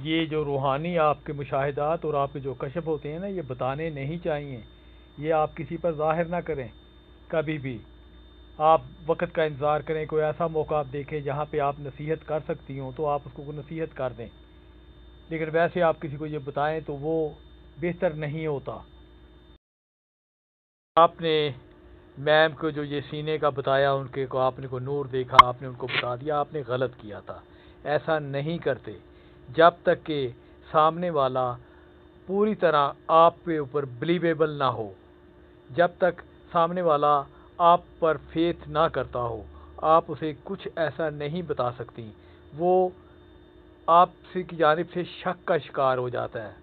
یہ جو روحانی آپ کے مشاہدات اور آپ کے جو کشف ہوتے ہیں نا، یہ بتانے نہیں چاہیے. یہ آپ کسی پر ظاہر نہ کریں کبھی بھی. آپ وقت کا انتظار کریں، کوئی ایسا موقع آپ دیکھیں جہاں پہ آپ نصیحت کر سکتی ہوں تو آپ اس کو نصیحت کر دیں. لیکن ویسے آپ کسی کو یہ بتائیں تو وہ بہتر نہیں ہوتا. آپ نے میم کو جو یہ سینے کا بتایا، ان کے کو آپ نے کو نور دیکھا، آپ نے ان کو بتا دیا، آپ نے غلط کیا تھا. ایسا نہیں کرتے جب تک کہ سامنے والا پوری طرح آپ کے اوپر بلیویبل نہ ہو. جب تک سامنے والا آپ پر فیتھ نہ کرتا ہو، آپ اسے کچھ ایسا نہیں بتا سکتی. وہ آپ سے کی جانب سے شک کا شکار ہو جاتا ہے.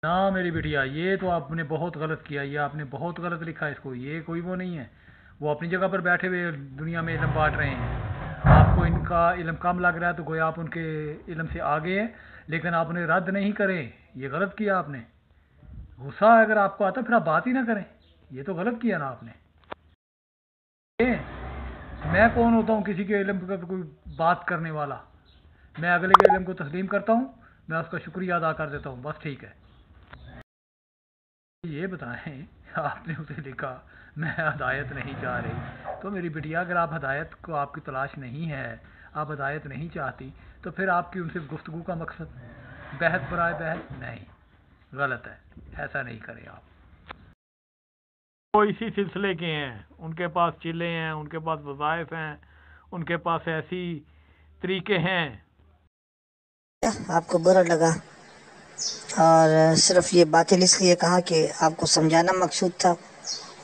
نا میری بیٹیا، یہ تو آپ نے بہت غلط کیا، یہ آپ نے بہت غلط لکھا اس کو. یہ کوئی وہ نہیں ہے. وہ اپنی جگہ پر بیٹھے ہوئے دنیا میں علم بانٹ رہے ہیں. آپ کو ان کا علم کم لگ رہا ہے تو گویا آپ ان کے علم سے آگے ہیں، لیکن آپ انہیں رد نہیں کریں. یہ غلط کیا آپ نے. غصہ اگر آپ کو آتا پھر آپ بات ہی نہ کریں. یہ تو غلط کیا نا آپ نے. میں کون ہوتا ہوں کسی کے علم پر کوئی بات کرنے والا؟ میں اگلے کے علم کو تسلیم کرتا ہوں، میں اس کا شکریہ ادا کر دیتا ہوں، بس ٹھیک ہے. یہ بتائیں، آپ نے اسے لکھا میں ہدایت نہیں چاہ رہی. تو میری بٹیا، اگر آپ ہدایت کو آپ کی تلاش نہیں ہے، آپ ہدایت نہیں چاہتی، تو پھر آپ کی ان سے گفتگو کا مقصد بحث برائے بحث نہیں. غلط ہے، ایسا نہیں کریں آپ. وہ اسی سلسلے کے ہیں، ان کے پاس چلے ہیں، ان کے پاس وظائف ہیں، ان کے پاس ایسی طریقے ہیں. آپ کو برا لگا اور صرف یہ باتیں اس لیے کہا کہ آپ کو سمجھانا مقصود تھا،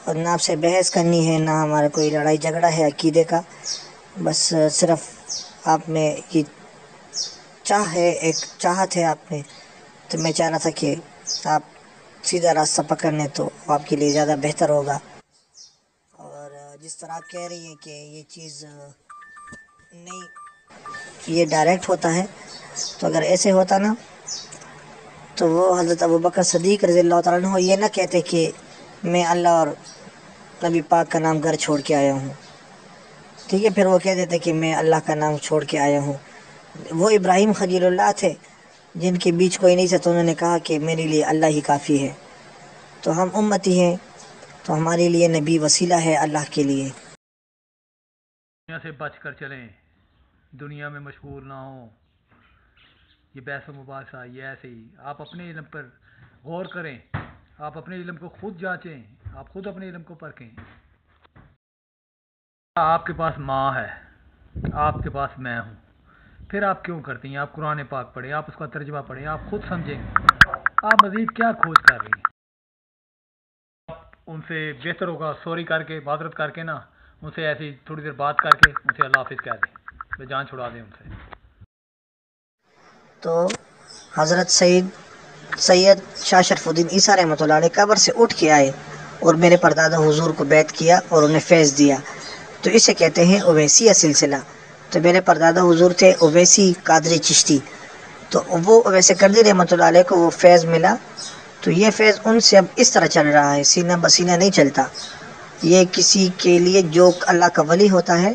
اور نہ آپ سے بحث کرنی ہے، نہ ہمارا کوئی لڑائی جھگڑا ہے عقیدے کا. بس صرف آپ میں یہ ایک چاہت ہے آپ میں، تو میں چاہ رہا تھا کہ آپ سیدھا راستہ پکڑ لیں تو آپ کے لیے زیادہ بہتر ہوگا. اور جس طرح آپ کہہ رہی ہیں کہ یہ چیز نہیں، یہ ڈائریکٹ ہوتا ہے، تو اگر ایسے ہوتا نا تو وہ حضرت ابوبکر صدیق رضی اللہ تعالیٰ عنہ یہ نہ کہتے کہ میں اللہ اور نبی پاک کا نام گھر چھوڑ کے آیا ہوں. ٹھیک ہے، پھر وہ کہہ دیتے کہ میں اللہ کا نام چھوڑ کے آیا ہوں. وہ ابراہیم خلیل اللہ تھے جن کے بیچ کوئی نہیں تھا، تو انہوں نے کہا کہ میرے لیے اللہ ہی کافی ہے. تو ہم امتی ہیں، تو ہمارے لیے نبی وسیلہ ہے اللہ کے لیے. دنیا سے بچ کر چلیں، دنیا میں مشغول نہ ہوں. یہ بحث و مباحثہ یہ ایسے ہی. آپ اپنے علم پر غور کریں، آپ اپنے علم کو خود جانچیں، آپ خود اپنے علم کو پرکھیں. آپ کے پاس ماں ہے، آپ کے پاس میں ہوں، پھر آپ کیوں کرتی ہیں؟ آپ قرآن پاک پڑھیں، آپ اس کا ترجمہ پڑھیں، آپ خود سمجھیں گے. آپ مزید کیا کھوج کر رہی ہیں؟ ان سے بہتر ہوگا سوری کر کے، معذرت کر کے نا، ان سے ایسی تھوڑی دیر بات کر کے ان سے اللہ حافظ کہہ دیں، وہ جان چھڑا دیں ان سے. تو حضرت سید شاہ شرف الدین عیسیٰ رحمۃ اللہ علیہ قبر سے اٹھ کے آئے اور میرے پردادا حضور کو بیعت کیا اور انہیں فیض دیا، تو اسے کہتے ہیں اویسیہ سلسلہ. تو میرے پردادا حضور تھے اویسی قادری چشتی، تو وہ اویس قادری رحمۃ اللہ علیہ کو وہ فیض ملا. تو یہ فیض ان سے اب اس طرح چل رہا ہے، سینہ بسینہ نہیں چلتا. یہ کسی کے لیے جو اللہ کا ولی ہوتا ہے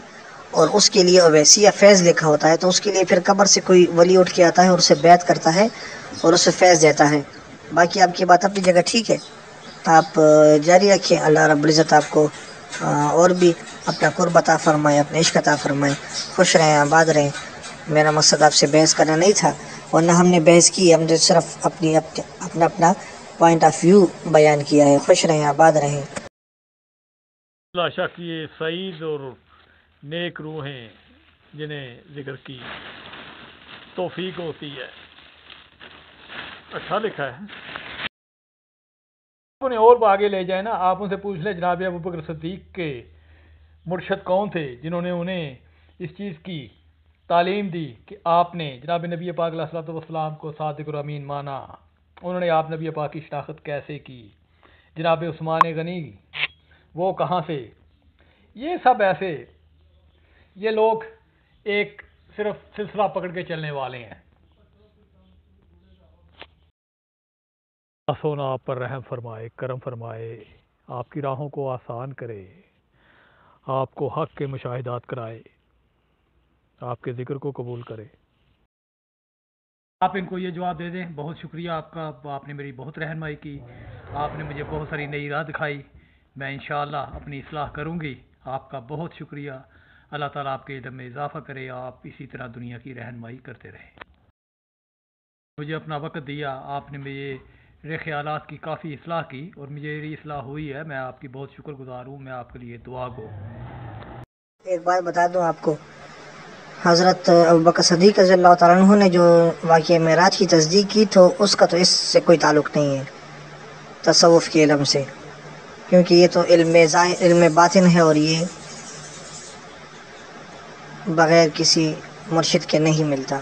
اور اس کے لیے اویسیہ فیض لکھا ہوتا ہے، تو اس کے لیے پھر قبر سے کوئی ولی اٹھ کے آتا ہے اور اسے بیعت کرتا ہے اور اسے فیض دیتا ہے. باقی آپ کی بات اپنی جگہ ٹھیک ہے، آپ جاری رکھیں. اللہ رب العزت آپ کو اور بھی اپنا قرب عطا فرمائے، اپنے عشق عطا فرمائے. خوش رہیں، آباد رہیں. میرا مقصد آپ سے بحث کرنا نہیں تھا، ورنہ ہم نے بحث کی، ہم نے صرف اپنا پوائنٹ آف ویو بیان کیا ہے. خوش رہیں، آباد رہیں. لا شک یہ سعید اور نیک روحیں جنہیں ذکر کی توفیق ہوتی ہے. اچھا لکھا ہے. آپ انہیں اور آگے لے جائیں نا، آپ ان سے پوچھ لیں جناب ابوبکر صدیق کے مرشد کون تھے جنہوں نے انہیں اس چیز کی تعلیم دی کہ آپ نے جناب نبی پاک علیہ الصلوۃ والسلام کو صادق اور امین مانا. انہوں نے آپ نبی پاک کی شناخت کیسے کی؟ جناب عثمان غنی وہ کہاں سے؟ یہ سب ایسے یہ لوگ ایک صرف سلسلہ پکڑ کے چلنے والے ہیں. سونا آپ پر رحم فرمائے، کرم فرمائے، آپ کی راہوں کو آسان کرے، آپ کو حق کے مشاہدات کرائے، آپ کے ذکر کو قبول کرے. آپ ان کو یہ جواب دے دیں، بہت شکریہ آپ کا، آپ نے میری بہت رہنمائی کی، آپ نے مجھے بہت ساری نئی راہ دکھائی، میں انشاءاللہ اپنی اصلاح کروں گی۔ آپ کا بہت شکریہ، اللہ تعالیٰ آپ کے علم میں اضافہ کرے، آپ اسی طرح دنیا کی رہنمائی کرتے رہیں۔ مجھے اپنا وقت دیا، آپ نے میرے خیالات کی کافی اصلاح کی اور میری اصلاح ہوئی ہے، میں آپ کی بہت شکر گزار ہوں، میں آپ کے لیے دعا گو۔ ایک بات بتا دوں آپ کو، حضرت ابوبکر صدیق رضی اللہ تعالیٰ عنہ نے جو واقعہ معراج کی تصدیق کی تو اس کا تو اس سے کوئی تعلق نہیں ہے تصوف کے علم سے، کیونکہ یہ تو علم باطن ہے اور یہ بغیر کسی مرشد کے نہیں ملتا۔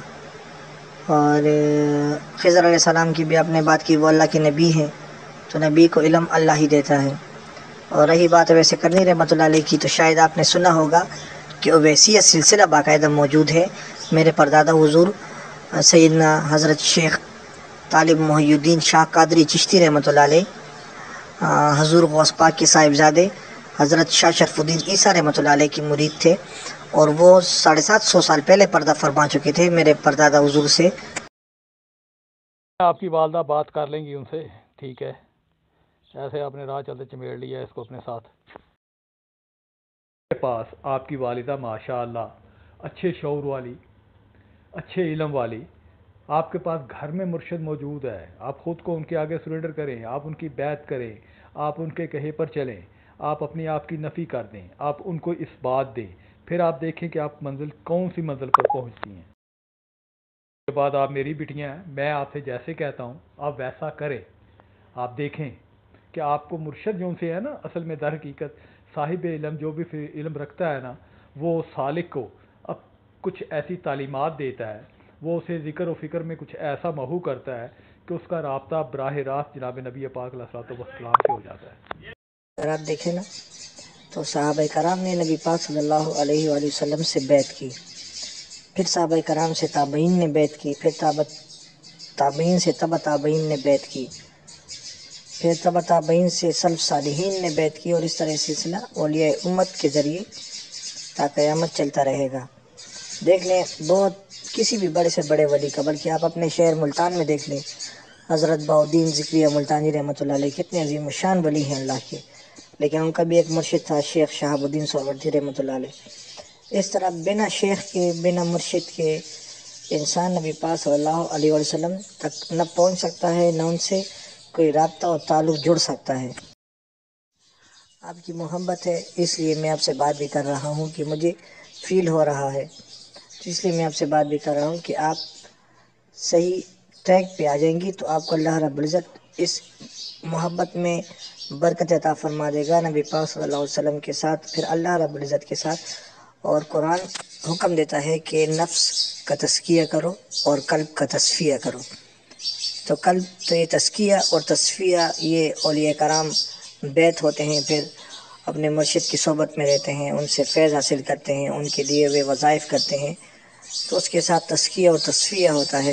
اور خضر علیہ السلام کی بھی آپ نے بات کی، وہ اللہ کے نبی ہیں تو نبی کو علم اللہ ہی دیتا ہے۔ اور رہی بات ویسے کرنی رحمۃ اللہ علیہ کی، تو شاید آپ نے سنا ہوگا کہ اویسیہ سلسلہ باقاعدہ موجود ہے۔ میرے پردادا حضور سیدنا حضرت شیخ طالب محی الدین شاہ قادری چشتی رحمۃ اللہ علیہ، حضور غوث پاک کے صاحبزادے حضرت شاہ شرف الدین عیسیٰ رحمۃ اللہ علیہ کی مرید تھے، اور وہ 750 سال پہلے پردہ فرما چکے تھے میرے پردادا حضور سے۔ آپ کی والدہ بات کر لیں گی ان سے، ٹھیک ہے؟ ایسے آپ نے راہ چلتے چمیڑ لیا اس کو اپنے ساتھ۔ کے پاس آپ کی والدہ ماشاء اللہ اچھے شعور والی، اچھے علم والی، آپ کے پاس گھر میں مرشد موجود ہے، آپ خود کو ان کے آگے سرنڈر کریں، آپ ان کی بیعت کریں، آپ ان کے کہے پر چلیں، آپ اپنی آپ کی نفی کر دیں، آپ ان کو اس بات دیں، پھر آپ دیکھیں کہ آپ منزل کون سی منزل پر پہنچتی ہیں۔ اس کے بعد آپ میری بیٹیاں ہیں، میں آپ سے جیسے کہتا ہوں آپ ویسا کریں، آپ دیکھیں کہ آپ کو مرشد جو ان سے ہے نا، اصل میں در حقیقت صاحب علم جو بھی علم رکھتا ہے نا، وہ سالک کو اب کچھ ایسی تعلیمات دیتا ہے، وہ اسے ذکر و فکر میں کچھ ایسا محو کرتا ہے کہ اس کا رابطہ براہ راست جناب نبی پاک علیہ السلام سے ہو جاتا ہے۔ اگر آپ دیکھیں نا تو صحابہ کرام نے نبی پاک صلی اللہ علیہ وآلہ وسلم سے بیعت کی، پھر صحابہ کرام سے تابعین نے بیعت کی، پھر تابعین سے تبع تابعین نے بیعت کی، پھر تبع تابعین سے سلف صالحین نے بیعت کی، اور اس طرح سلسلہ اولیاء امت کے ذریعے تا قیامت چلتا رہے گا۔ دیکھ لیں بہت کسی بھی بڑے سے بڑے ولی کا، بلکہ آپ اپنے شہر ملتان میں دیکھ لیں، حضرت بہاؤالدین ذکریہ ملتانی رحمۃ اللہ علیہ کتنے عظیم الشان ولی ہیں اللہ کے، لیکن ان کا بھی ایک مرشد تھا شیخ شہاب الدین سہروردی رحمۃ اللہ علیہ۔ اس طرح بنا شیخ کے، بنا مرشد کے انسان نبی پاک صلی اللہ علیہ وسلم تک نہ پہنچ سکتا ہے، نہ ان سے کوئی رابطہ اور تعلق جڑ سکتا ہے۔ آپ کی محبت ہے اس لیے میں آپ سے بات بھی کر رہا ہوں کہ مجھے فیل ہو رہا ہے، تو اس لیے میں آپ سے بات بھی کر رہا ہوں کہ آپ صحیح ٹریک پہ آ جائیں گی تو آپ کو اللہ رب العزت اس محبت میں برکت عطا فرما دے گا، نبی پاک صلی اللہ علیہ وسلم کے ساتھ، پھر اللہ رب العزت کے ساتھ۔ اور قرآن حکم دیتا ہے کہ نفس کا تزکیہ کرو اور قلب کا تصفیہ کرو، تو قلب تو یہ تزکیہ اور تصفیہ یہ اولیاء کرام بیعت ہوتے ہیں، پھر اپنے مرشد کی صحبت میں رہتے ہیں، ان سے فیض حاصل کرتے ہیں، ان کے دیے ہوئے وظائف کرتے ہیں، تو اس کے ساتھ تزکیہ اور تصفیہ ہوتا ہے۔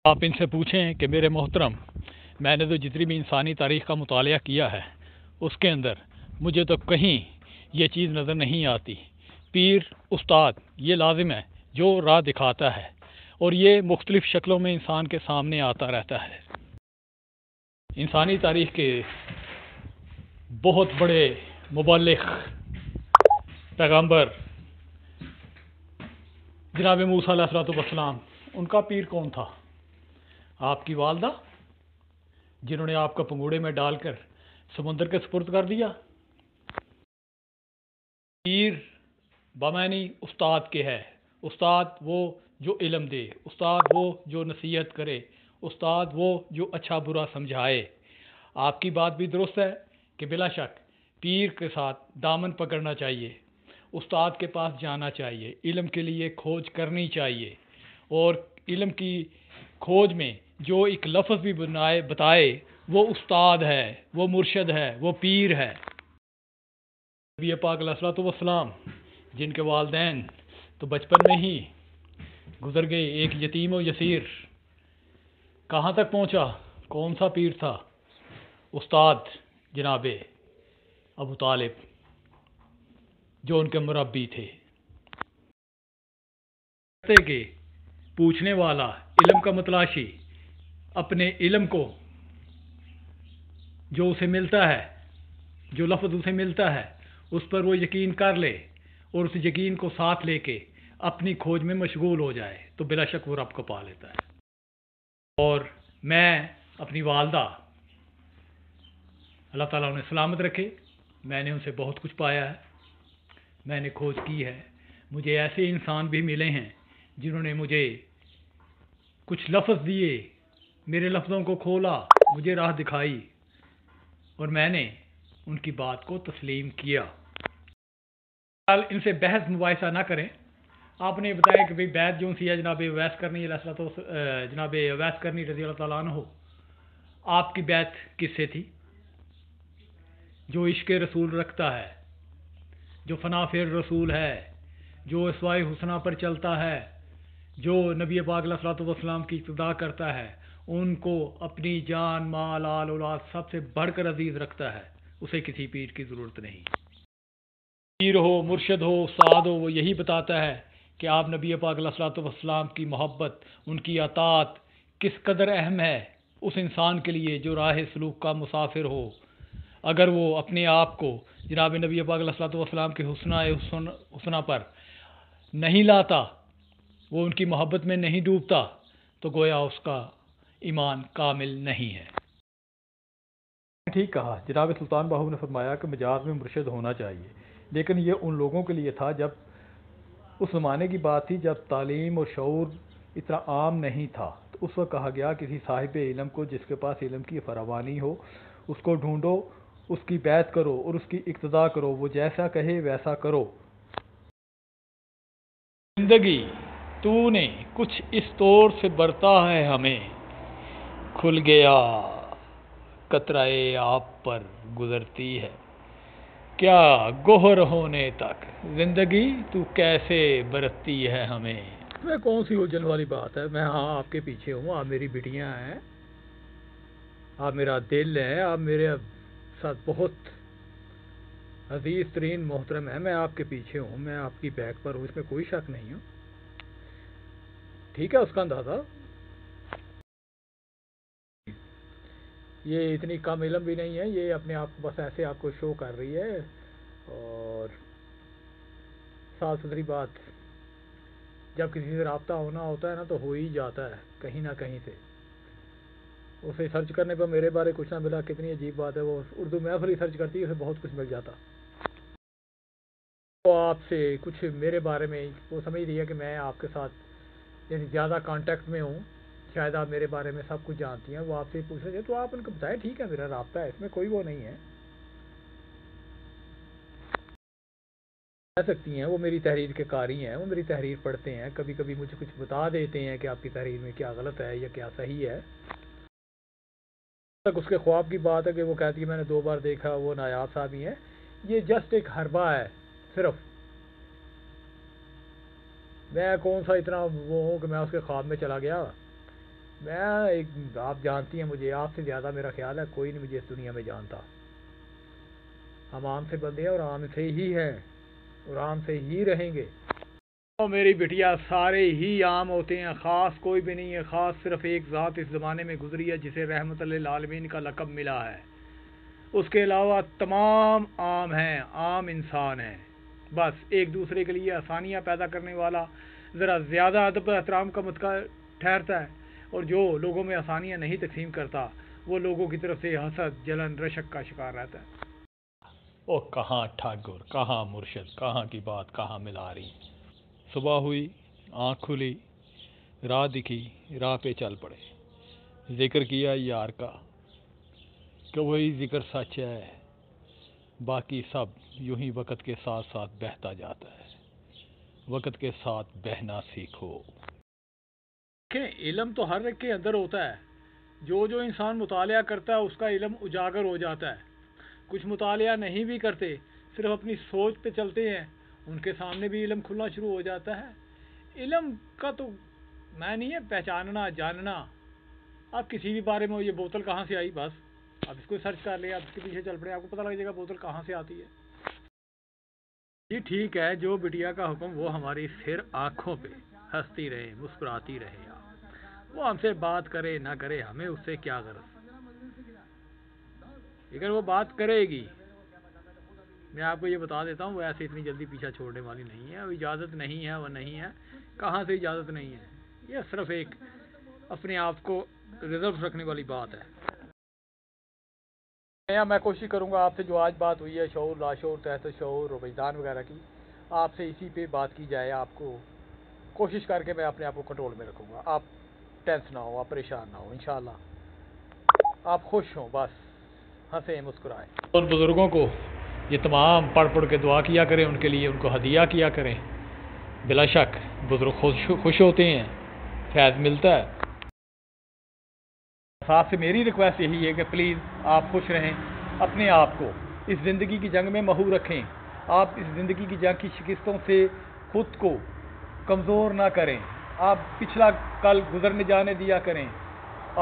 آپ ان سے پوچھیں کہ میرے محترم، میں نے تو جتنی بھی انسانی تاریخ کا مطالعہ کیا ہے اس کے اندر مجھے تو کہیں یہ چیز نظر نہیں آتی۔ پیر استاد یہ لازم ہے جو راہ دکھاتا ہے، اور یہ مختلف شکلوں میں انسان کے سامنے آتا رہتا ہے۔ انسانی تاریخ کے بہت بڑے مبلغ پیغمبر جناب موسیٰ علیہ السلام، ان کا پیر کون تھا؟ آپ کی والدہ، جنہوں نے آپ کو پنگوڑے میں ڈال کر سمندر کے سپرد کر دیا۔ پیر بمعنی استاد کے ہے، استاد وہ جو علم دے، استاد وہ جو نصیحت کرے، استاد وہ جو اچھا برا سمجھائے۔ آپ کی بات بھی درست ہے کہ بلا شک پیر کے ساتھ دامن پکڑنا چاہیے، استاد کے پاس جانا چاہیے، علم کے لیے کھوج کرنی چاہیے، اور علم کی کھوج میں جو ایک لفظ بھی بتائے وہ استاد ہے، وہ مرشد ہے، وہ پیر ہے۔ نبی پاک علیہ السلام جن کے والدین تو بچپن میں ہی گزر گئے، ایک یتیم و یسیر، کہاں تک پہنچا؟ کون سا پیر تھا؟ استاد جناب ابو طالب جو ان کے مربی تھے۔ کہ پوچھنے والا علم کا متلاشی اپنے علم کو جو اسے ملتا ہے، جو لفظ اسے ملتا ہے اس پر وہ یقین کر لے اور اس یقین کو ساتھ لے کے اپنی کھوج میں مشغول ہو جائے تو بلا شک وہ رب کو پا لیتا ہے۔ اور میں اپنی والدہ، اللہ تعالیٰ انہیں سلامت رکھے، میں نے ان سے بہت کچھ پایا ہے، میں نے کھوج کی ہے۔ مجھے ایسے انسان بھی ملے ہیں جنہوں نے مجھے کچھ لفظ دیے، میرے لفظوں کو کھولا، مجھے راہ دکھائی اور میں نے ان کی بات کو تسلیم کیا۔ ان سے بحث مباحثہ نہ کریں۔ آپ نے بتایا کہ بھئی بیعت جو سی ہے جناب اویس کرنی رضی اللہ تعالیٰ عنہ، آپ کی بیعت کس سے تھی؟ جو عشق رسول رکھتا ہے، جو فنا فیر رسول ہے، جو اسوائے حسنہ پر چلتا ہے، جو نبی پاک علیہ الصلوۃ والسلام کی اقتداء کرتا ہے، ان کو اپنی جان، مال، آل اولاد سب سے بڑھ کر عزیز رکھتا ہے، اسے کسی پیر کی ضرورت نہیں۔ پیر ہو، مرشد ہو، استاد ہو، وہ یہی بتاتا ہے کہ آپ نبی پاک علیہ الصلوۃ والسلام کی محبت، ان کی اطاعت کس قدر اہم ہے اس انسان کے لیے جو راہ سلوک کا مسافر ہو۔ اگر وہ اپنے آپ کو جناب نبی پاک علیہ الصلوۃ والسلام کے حسنہ پر نہیں لاتا، وہ ان کی محبت میں نہیں ڈوبتا، تو گویا اس کا ایمان کامل نہیں ہے۔ ٹھیک کہا، جناب سلطان باہو نے فرمایا کہ مجاز میں مرشد ہونا چاہیے، لیکن یہ ان لوگوں کے لیے تھا جب اس زمانے کی بات تھی جب تعلیم اور شعور اتنا عام نہیں تھا، تو اس وقت کہا گیا کسی صاحب علم کو جس کے پاس علم کی فراوانی ہو، اس کو ڈھونڈو، اس کی بیعت کرو اور اس کی اقتداء کرو، وہ جیسا کہے ویسا کرو۔ زندگی تو نے کچھ اس طور سے برتا ہے ہمیں، کھل گیا قطرہ آپ پر گزرتی ہے، کیا گوہر ہونے تک زندگی تو کیسے برتتی ہے ہمیں۔ میں کون سی الجھن والی بات ہے؟ میں ہاں آپ کے پیچھے ہوں، آپ میری بیٹیاں ہیں، آپ میرا دل ہے، آپ میرے ساتھ بہت عزیز ترین محترم ہے، میں آپ کے پیچھے ہوں، میں آپ کی بیک پر ہوں، اس میں کوئی شک نہیں ہوں۔ ٹھیک ہے، اس کا اندازہ یہ اتنی کم علم بھی نہیں ہے، یہ اپنے آپ کو بس ایسے آپ کو شو کر رہی ہے۔ اور صاف ستھری بات، جب کسی سے رابطہ ہونا ہوتا ہے نا تو ہو ہی جاتا ہے کہیں نہ کہیں سے۔ اسے سرچ کرنے پر میرے بارے کچھ نہ ملا، کتنی عجیب بات ہے، وہ اردو محفل ہی سرچ کرتی ہے، اسے بہت کچھ مل جاتا۔ وہ آپ سے کچھ میرے بارے میں وہ سمجھ رہی ہے کہ میں آپ کے ساتھ یعنی زیادہ کانٹیکٹ میں ہوں، شاید آپ میرے بارے میں سب کچھ جانتی ہیں، وہ آپ سے پوچھ رہے تھے تو آپ ان کو بتائیں ٹھیک ہے میرا رابطہ ہے، اس میں کوئی وہ نہیں ہے، کہہ سکتی ہیں، وہ میری تحریر کے قاری ہیں، وہ میری تحریر پڑھتے ہیں، کبھی کبھی مجھے کچھ بتا دیتے ہیں کہ آپ کی تحریر میں کیا غلط ہے یا کیا صحیح ہے۔ تک اس کے خواب کی بات ہے کہ وہ کہتی ہے میں نے 2 بار دیکھا، وہ نایاب صاحب ہی ہیں، یہ جسٹ ایک حربہ ہے صرف۔ میں کون سا اتنا وہ ہوں کہ میں اس کے خواب میں چلا گیا؟ میں آپ جانتی ہیں مجھے، آپ سے زیادہ میرا خیال ہے کوئی نہیں مجھے اس دنیا میں جانتا۔ ہم عام سے بندے ہیں اور عام سے ہی ہیں اور عام سے ہی رہیں گے۔ اور میری بٹیا سارے ہی عام ہوتے ہیں، خاص کوئی بھی نہیں ہے، خاص صرف ایک ذات اس زمانے میں گزری ہے جسے رحمت للعالمین کا لقب ملا ہے، اس کے علاوہ تمام عام ہیں، عام انسان ہیں، بس ایک دوسرے کے لیے آسانیاں پیدا کرنے والا ذرا زیادہ ادب احترام کا متقاضی ٹھہرتا ہے، اور جو لوگوں میں آسانیاں نہیں تقسیم کرتا وہ لوگوں کی طرف سے حسد، جلن، رشک کا شکار رہتا ہے۔ وہ کہاں ٹھاکر، کہاں مرشد، کہاں کی بات کہاں ملا رہی۔ صبح ہوئی، آنکھ کھلی، راہ دکھی، راہ پہ چل پڑے، ذکر کیا یار کا کہ وہی ذکر سچ ہے، باقی سب یوں ہی وقت کے ساتھ ساتھ بہتا جاتا ہے، وقت کے ساتھ بہنا سیکھو۔ علم تو ہر ایک کے اندر ہوتا ہے، جو انسان مطالعہ کرتا ہے اس کا علم اجاگر ہو جاتا ہے، کچھ مطالعہ نہیں بھی کرتے، صرف اپنی سوچ پہ چلتے ہیں، ان کے سامنے بھی علم کھلنا شروع ہو جاتا ہے۔ علم کا تو میں نہیں ہے پہچاننا، جاننا، آپ کسی بھی بارے میں یہ بوتل کہاں سے آئی، بس آپ اس کو سرچ کر لیں، آپ اس کے پیچھے چل پڑے، آپ کو پتہ لگ جائے گا بوتل کہاں سے آتی ہے۔ جی ٹھیک ہے، جو بٹیا کا حکم وہ ہماری پھر آنکھوں پہ۔ ہنستی رہیں، مسکراتی رہیں آپ۔ وہ ہم سے بات کرے نہ کرے، ہمیں اس سے کیا غرض، لیکن وہ بات کرے گی۔ میں آپ کو یہ بتا دیتا ہوں، وہ ایسے اتنی جلدی پیچھا چھوڑنے والی نہیں ہے، وہ اجازت نہیں ہے، وہ نہیں ہے، کہاں سے اجازت نہیں ہے، یہ صرف ایک اپنے آپ کو ریزرو رکھنے والی بات ہے۔ میں کوشش کروں گا آپ سے جو آج بات ہوئی ہے شعور، لاشعور، تحت شعور، وجدان وغیرہ کی، آپ سے اسی پہ بات کی جائے۔ آپ کو کوشش کر کے میں اپنے آپ کو کنٹرول میں رکھوں گا، آپ ٹینس نہ ہو، آپ پریشان نہ ہو، انشاءاللہ آپ خوش ہوں، بس ہنسیں مسکرائیں۔ ان بزرگوں کو یہ تمام پڑھ کے دعا کیا کریں، ان کے لیے ان کو ہدیہ کیا کریں، بلا شک بزرگ خوش ہوتے ہیں، فیض ملتا ہے۔ آپ سے میری ریکویسٹ یہی ہے کہ پلیز آپ خوش رہیں، اپنے آپ کو اس زندگی کی جنگ میں محو رکھیں، آپ اس زندگی کی جنگ کی شکستوں سے خود کو کمزور نہ کریں، آپ پچھلا کل گزرنے جانے دیا کریں،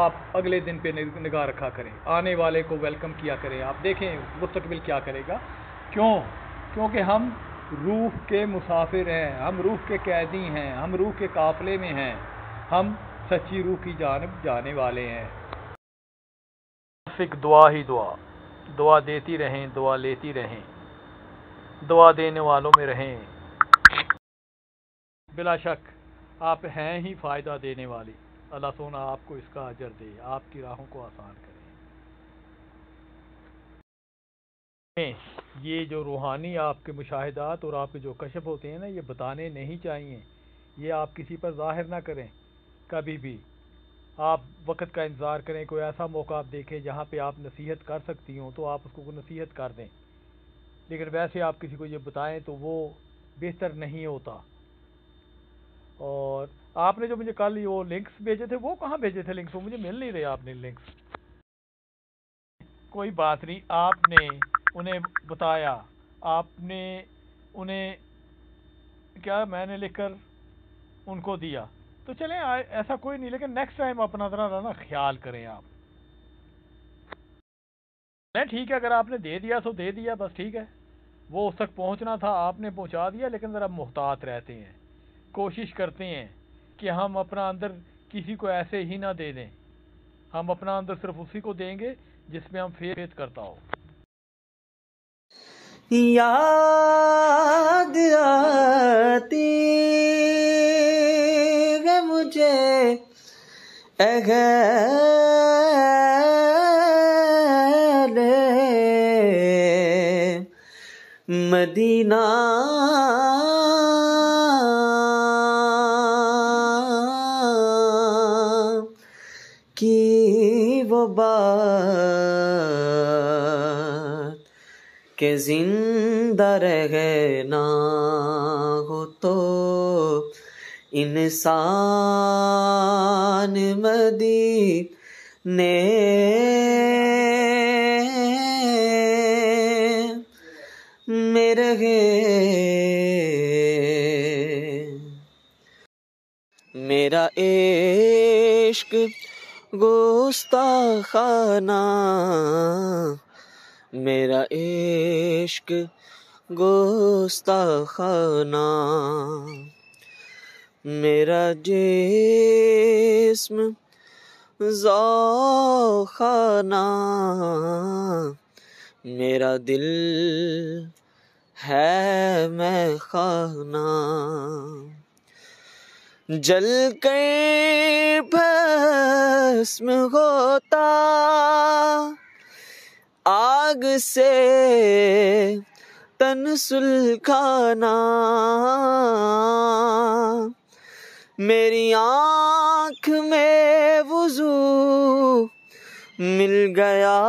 آپ اگلے دن پہ نگاہ رکھا کریں، آنے والے کو ویلکم کیا کریں، آپ دیکھیں مستقبل کیا کرے گا۔ کیونکہ ہم روح کے مسافر ہیں، ہم روح کے قیدی ہیں، ہم روح کے قافلے میں ہیں، ہم سچی روح کی جانب جانے والے ہیں۔ صرف دعا ہی دعا دیتی رہیں، دعا لیتی رہیں، دعا دینے والوں میں رہیں، بلا شک آپ ہیں ہی فائدہ دینے والی۔ اللہ سونا آپ کو اس کا اجر دے، آپ کی راہوں کو آسان کرے۔ یہ جو روحانی آپ کے مشاہدات اور آپ کے جو کشف ہوتے ہیں نا، یہ بتانے نہیں چاہیے، یہ آپ کسی پر ظاہر نہ کریں کبھی بھی۔ آپ وقت کا انتظار کریں، کوئی ایسا موقع آپ دیکھیں جہاں پہ آپ نصیحت کر سکتی ہوں تو آپ اس کو نصیحت کر دیں، لیکن ویسے آپ کسی کو یہ بتائیں تو وہ بہتر نہیں ہوتا۔ اور آپ نے جو مجھے کل وہ لنکس بھیجے تھے، وہ کہاں بھیجے تھے لنکس؟ وہ مجھے مل نہیں رہے آپ نے لنکس۔ کوئی بات نہیں، آپ نے انہیں بتایا، آپ نے انہیں کیا میں نے لکھ کر ان کو دیا، تو چلیں ایسا کوئی نہیں، لیکن نیکسٹ ٹائم اپنا ذرا نا خیال کریں آپ۔ نہیں ٹھیک ہے، اگر آپ نے دے دیا تو دے دیا، بس ٹھیک ہے، وہ اس تک پہنچنا تھا آپ نے پہنچا دیا، لیکن ذرا محتاط رہتے ہیں، کوشش کرتے ہیں کہ ہم اپنا اندر کسی کو ایسے ہی نہ دے دیں، ہم اپنا اندر صرف اسی کو دیں گے جس میں ہم فیض کرتا ہو۔ یاد آتی ہے مجھے اہل مدینہ کی وہ بات کہ زندہ رہنا ہو تو انسان مدینے میں رہے۔ میرا عشق گستاخانہ، میرا عشق گستاخانہ، میرا جسم ذوقانہ، میرا دل ہے میں خانہ، جل کر بھسم ہوتا آگ سے تن سلکھانا، میری آنکھ میں وضو مل گیا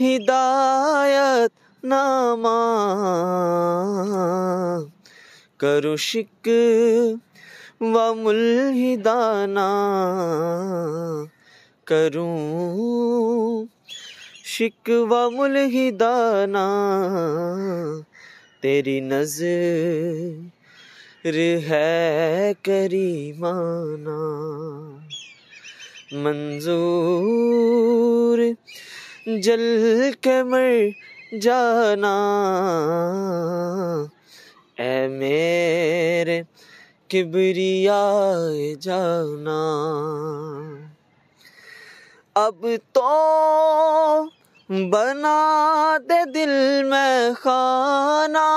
ہدایت نامہ، کرو شکوہ ملحدانہ، کروں شکوہ ملحدانہ، تیری نظر ہے کریمانہ، منظور جل کے مر جانا، اے میرے کبریائے جانا، اب تو بنا دے دل میں خانہ،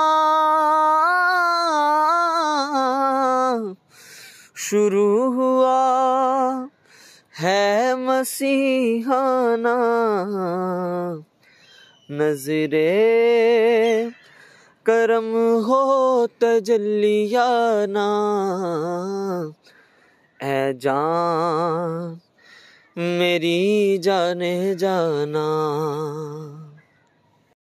شروع ہوا ہے مسیحانہ، نظرِ کرم ہو تجلیانہ، اے جان میری جانے جانا۔